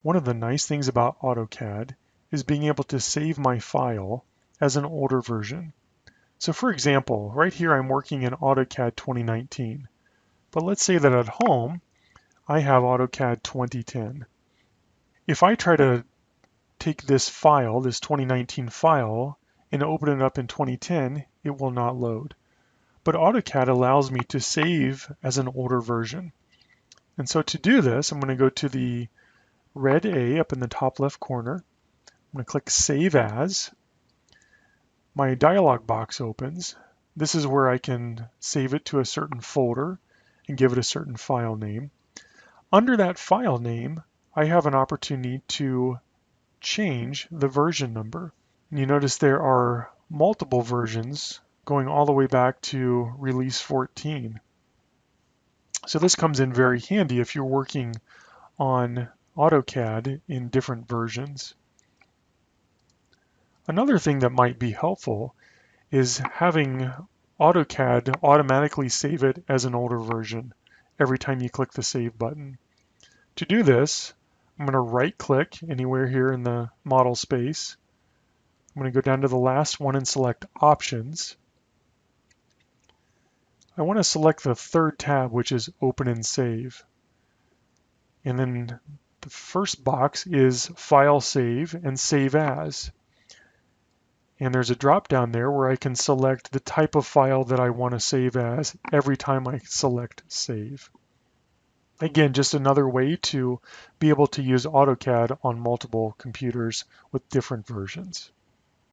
One of the nice things about AutoCAD is being able to save my file as an older version. So for example, right here I'm working in AutoCAD 2019, but let's say that at home I have AutoCAD 2010. If I try to take this file, this 2019 file, and open it up in 2010, it will not load. But AutoCAD allows me to save as an older version. And so to do this, I'm going to go to the red A up in the top left corner. I'm going to click Save As. My dialog box opens. This is where I can save it to a certain folder and give it a certain file name. Under that file name, I have an opportunity to change the version number. And you notice there are multiple versions going all the way back to release 14. So this comes in very handy if you're working on AutoCAD in different versions. Another thing that might be helpful is having AutoCAD automatically save it as an older version every time you click the Save button. To do this, I'm going to right-click anywhere here in the model space. I'm going to go down to the last one and select Options. I want to select the third tab, which is Open and Save. And then the first box is File Save and Save As. And there's a drop down there where I can select the type of file that I want to save as every time I select Save. Again, just another way to be able to use AutoCAD on multiple computers with different versions.